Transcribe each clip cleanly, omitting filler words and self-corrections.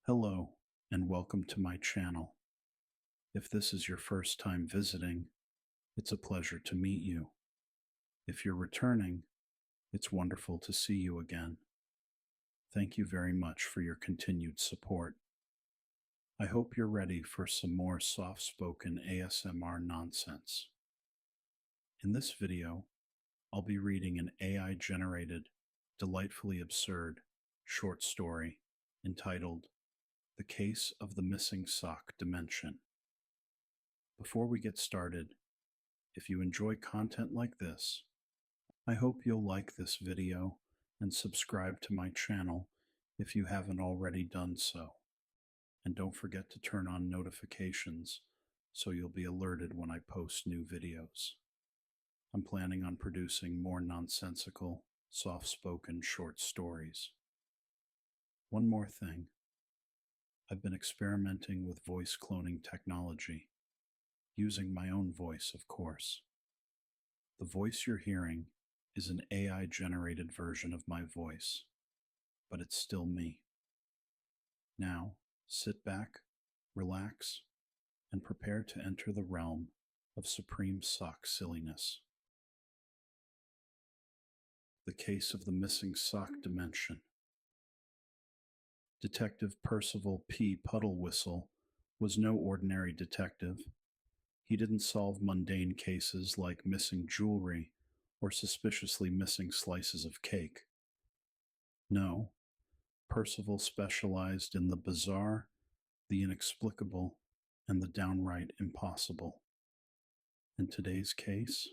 Hello, and welcome to my channel. If this is your first time visiting, it's a pleasure to meet you. If you're returning, it's wonderful to see you again. Thank you very much for your continued support. I hope you're ready for some more soft-spoken ASMR nonsense. In this video, I'll be reading an AI-generated, delightfully absurd short story entitled The Case of the Missing Sock Dimension. Before we get started, if you enjoy content like this, I hope you'll like this video and subscribe to my channel if you haven't already done so. And don't forget to turn on notifications so you'll be alerted when I post new videos. I'm planning on producing more nonsensical, soft-spoken short stories. One more thing. I've been experimenting with voice cloning technology, using my own voice, of course. The voice you're hearing is an AI-generated version of my voice, but it's still me. Now, sit back, relax, and prepare to enter the realm of supreme sock silliness. The Case of the Missing Sock Dimension. Detective Percival P. Puddlewhistle was no ordinary detective. He didn't solve mundane cases like missing jewelry or suspiciously missing slices of cake. No, Percival specialized in the bizarre, the inexplicable, and the downright impossible. In today's case,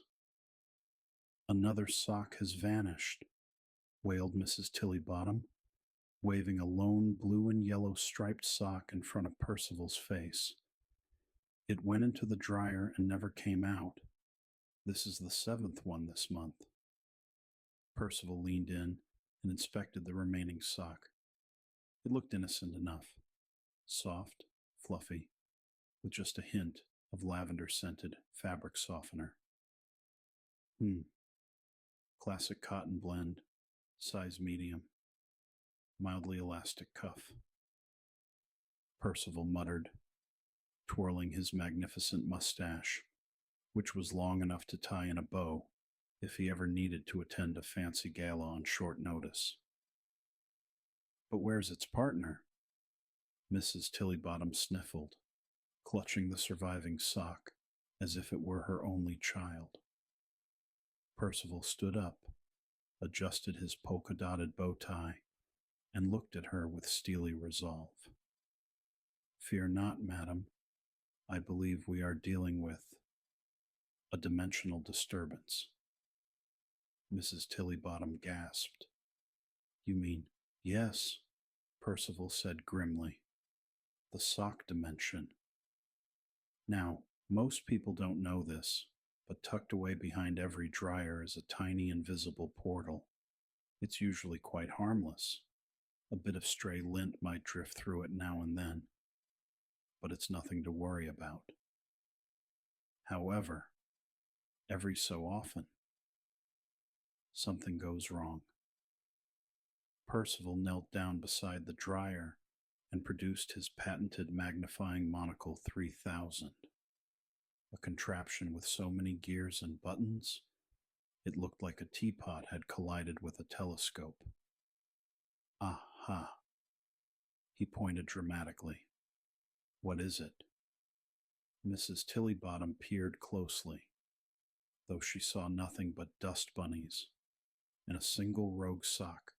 another sock has vanished, wailed Mrs. Tillybottom, waving a lone blue and yellow striped sock in front of Percival's face. It went into the dryer and never came out. This is the 7th one this month. Percival leaned in and inspected the remaining sock. It looked innocent enough. Soft, fluffy, with just a hint of lavender-scented fabric softener. Classic cotton blend, size medium, mildly elastic cuff. Percival muttered, twirling his magnificent mustache, which was long enough to tie in a bow if he ever needed to attend a fancy gala on short notice. But where's its partner? Mrs. Tillybottom sniffled, clutching the surviving sock as if it were her only child. Percival stood up, adjusted his polka-dotted bow tie, and looked at her with steely resolve. Fear not, madam. I believe we are dealing with a dimensional disturbance. Mrs. Tillybottom gasped. You mean, yes, Percival said grimly. The sock dimension. Now, most people don't know this, but tucked away behind every dryer is a tiny invisible portal. It's usually quite harmless. A bit of stray lint might drift through it now and then, but it's nothing to worry about. However, every so often, something goes wrong. Percival knelt down beside the dryer and produced his patented magnifying monocle 3000, a contraption with so many gears and buttons, it looked like a teapot had collided with a telescope. Aha! He pointed dramatically. What is it? Mrs. Tillybottom peered closely, though she saw nothing but dust bunnies and a single rogue sock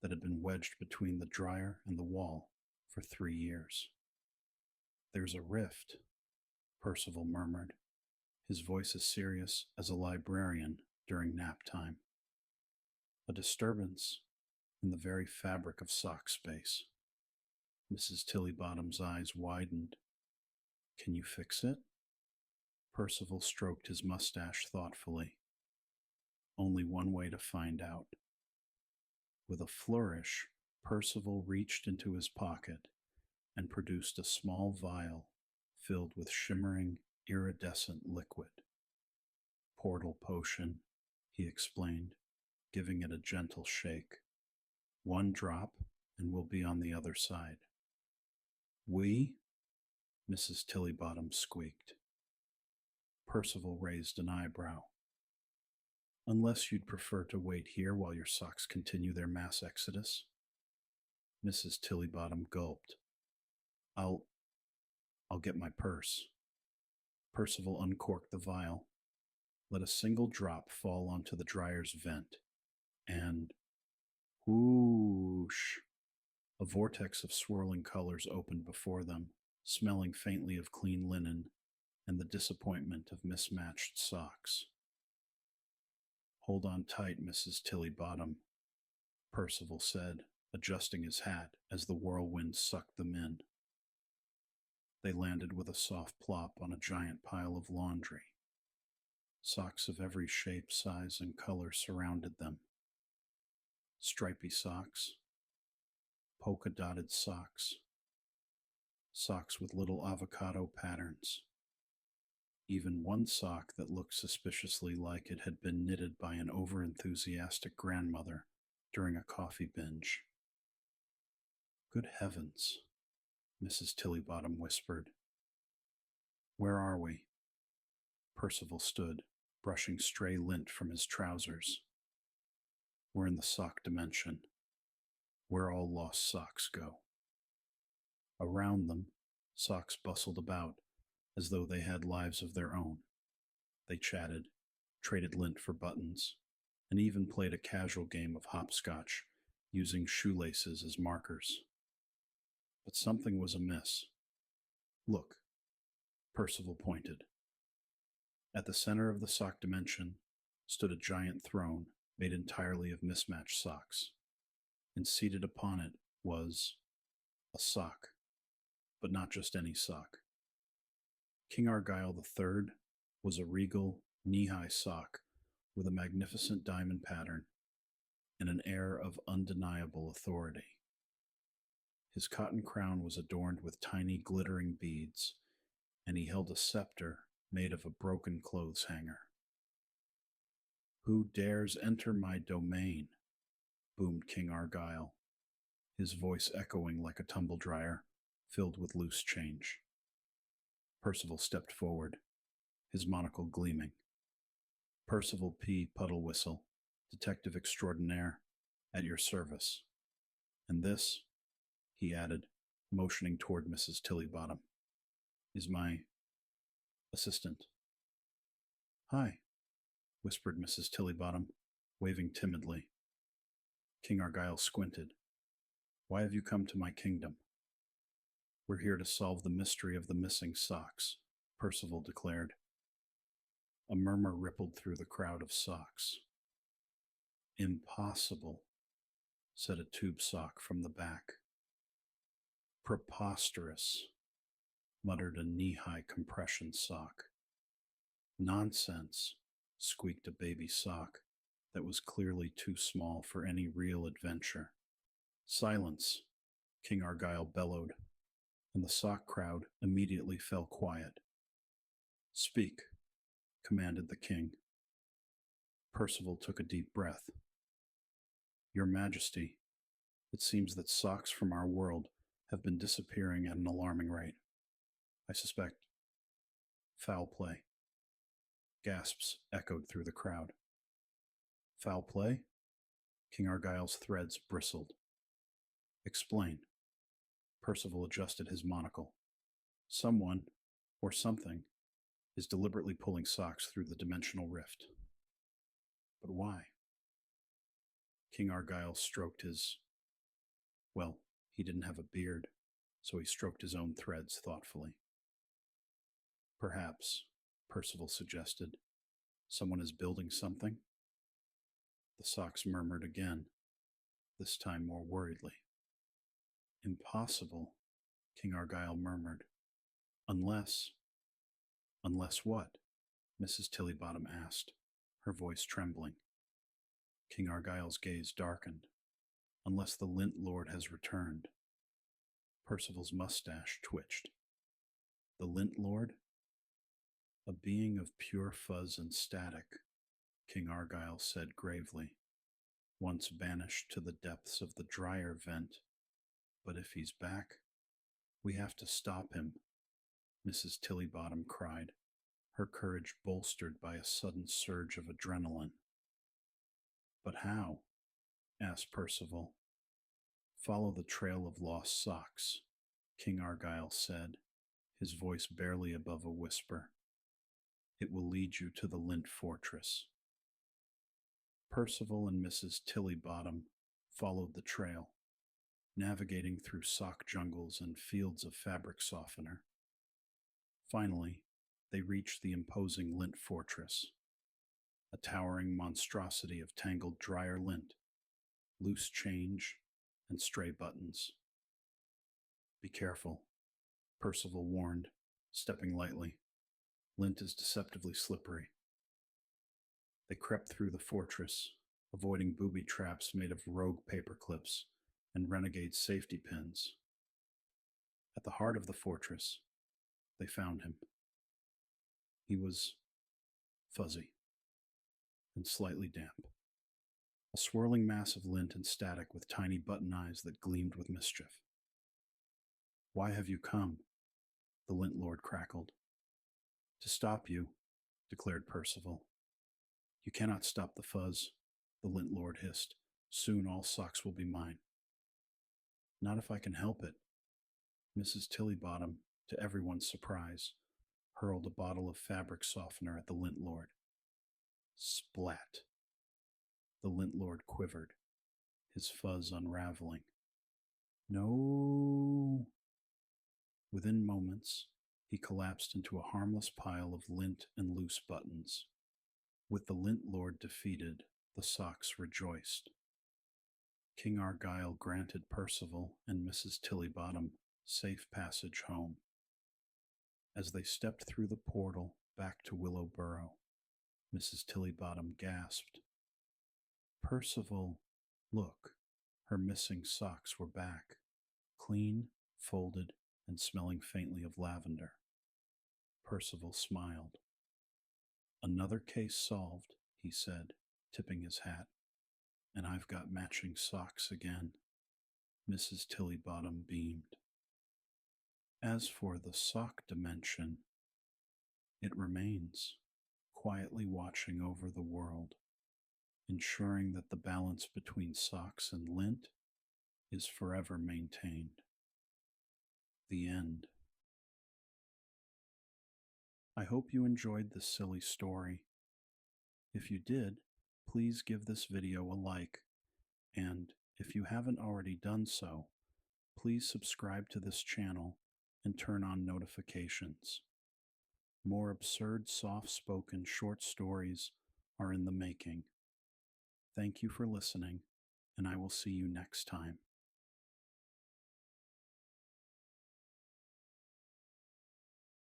that had been wedged between the dryer and the wall for 3 years. There's a rift, Percival murmured, his voice as serious as a librarian during nap time. A disturbance in the very fabric of sock space. Mrs. Tillybottom's eyes widened. Can you fix it? Percival stroked his mustache thoughtfully. Only one way to find out. With a flourish, Percival reached into his pocket and produced a small vial filled with shimmering, iridescent liquid. Portal potion, he explained, giving it a gentle shake. 1 drop, and we'll be on the other side. We? Mrs. Tillybottom squeaked. Percival raised an eyebrow. Unless you'd prefer to wait here while your socks continue their mass exodus. Mrs. Tillybottom gulped. I'll get my purse. Percival uncorked the vial, let a single drop fall onto the dryer's vent, and whoosh! A vortex of swirling colors opened before them, smelling faintly of clean linen and the disappointment of mismatched socks. Hold on tight, Mrs. Tillybottom, Percival said, adjusting his hat as the whirlwind sucked them in. They landed with a soft plop on a giant pile of laundry. Socks of every shape, size, and color surrounded them. Stripy socks, polka-dotted socks, socks with little avocado patterns, even one sock that looked suspiciously like it had been knitted by an over-enthusiastic grandmother during a coffee binge. Good heavens, Mrs. Tillybottom whispered. Where are we? Percival stood, brushing stray lint from his trousers. We're in the sock dimension, where all lost socks go. Around them, socks bustled about as though they had lives of their own. They chatted, traded lint for buttons, and even played a casual game of hopscotch, using shoelaces as markers. But something was amiss. Look, Percival pointed. At the center of the sock dimension stood a giant throne made entirely of mismatched socks, and seated upon it was a sock, but not just any sock. King Argyle III was a regal, knee-high sock with a magnificent diamond pattern and an air of undeniable authority. His cotton crown was adorned with tiny glittering beads, and he held a scepter made of a broken clothes hanger. Who dares enter my domain? Boomed King Argyle, his voice echoing like a tumble dryer filled with loose change. Percival stepped forward, his monocle gleaming. Percival P. Puddle-whistle, detective extraordinaire, at your service. And this, he added, motioning toward Mrs. Tillybottom, is my assistant. Hi, whispered Mrs. Tillybottom, waving timidly. King Argyle squinted. Why have you come to my kingdom? We're here to solve the mystery of the missing socks, Percival declared. A murmur rippled through the crowd of socks. Impossible, said a tube sock from the back. Preposterous, muttered a knee-high compression sock. Nonsense, squeaked a baby sock that was clearly too small for any real adventure. Silence, King Argyle bellowed, and the sock crowd immediately fell quiet. Speak, commanded the king. Percival took a deep breath. Your Majesty, it seems that socks from our world have been disappearing at an alarming rate. I suspect foul play. Gasps echoed through the crowd. Foul play? King Argyle's threads bristled. Explain. Percival adjusted his monocle. Someone, or something, is deliberately pulling socks through the dimensional rift. But why? King Argyle stroked his... Well, he didn't have a beard, so he stroked his own threads thoughtfully. Perhaps, Percival suggested, someone is building something? The socks murmured again, this time more worriedly. Impossible, King Argyle murmured. Unless what? Mrs. Tillybottom asked, her voice trembling. King Argyle's gaze darkened. Unless the Lint Lord has returned. Percival's mustache twitched. The Lint Lord? A being of pure fuzz and static, King Argyle said gravely, once banished to the depths of the dryer vent. But if he's back, We have to stop him, Mrs. Tillybottom cried, her courage bolstered by a sudden surge of adrenaline. But how? Asked Percival. Follow the trail of lost socks, King Argyle said, his voice barely above a whisper. It will lead you to the Lint Fortress. Percival and Mrs. Tillybottom followed the trail, navigating through sock jungles and fields of fabric softener. Finally, they reached the imposing Lint Fortress, a towering monstrosity of tangled dryer lint, loose change, and stray buttons. Be careful, Percival warned, stepping lightly. Lint is deceptively slippery. They crept through the fortress, avoiding booby traps made of rogue paper clips and renegade safety pins. At the heart of the fortress, they found him. He was fuzzy and slightly damp, a swirling mass of lint and static with tiny button eyes that gleamed with mischief. Why have you come? The Lint Lord crackled. To stop you, declared Percival. You cannot stop the fuzz, the Lint Lord hissed. Soon all socks will be mine. Not if I can help it. Mrs. Tillybottom, to everyone's surprise, hurled a bottle of fabric softener at the Lint Lord. Splat. The Lint Lord quivered, his fuzz unraveling. No. Within moments, he collapsed into a harmless pile of lint and loose buttons. With the Lint Lord defeated, the socks rejoiced. King Argyle granted Percival and Mrs. Tillybottom safe passage home. As they stepped through the portal back to Willowborough, Mrs. Tillybottom gasped. Percival, look, her missing socks were back, clean, folded, and smelling faintly of lavender. Percival smiled. Another case solved, he said, tipping his hat. And I've got matching socks again. Mrs. Tillybottom beamed. As for the sock dimension, it remains, quietly watching over the world, ensuring that the balance between socks and lint is forever maintained. The end. I hope you enjoyed this silly story. If you did, please give this video a like, and if you haven't already done so, please subscribe to this channel and turn on notifications. More absurd, soft-spoken short stories are in the making. Thank you for listening, and I will see you next time.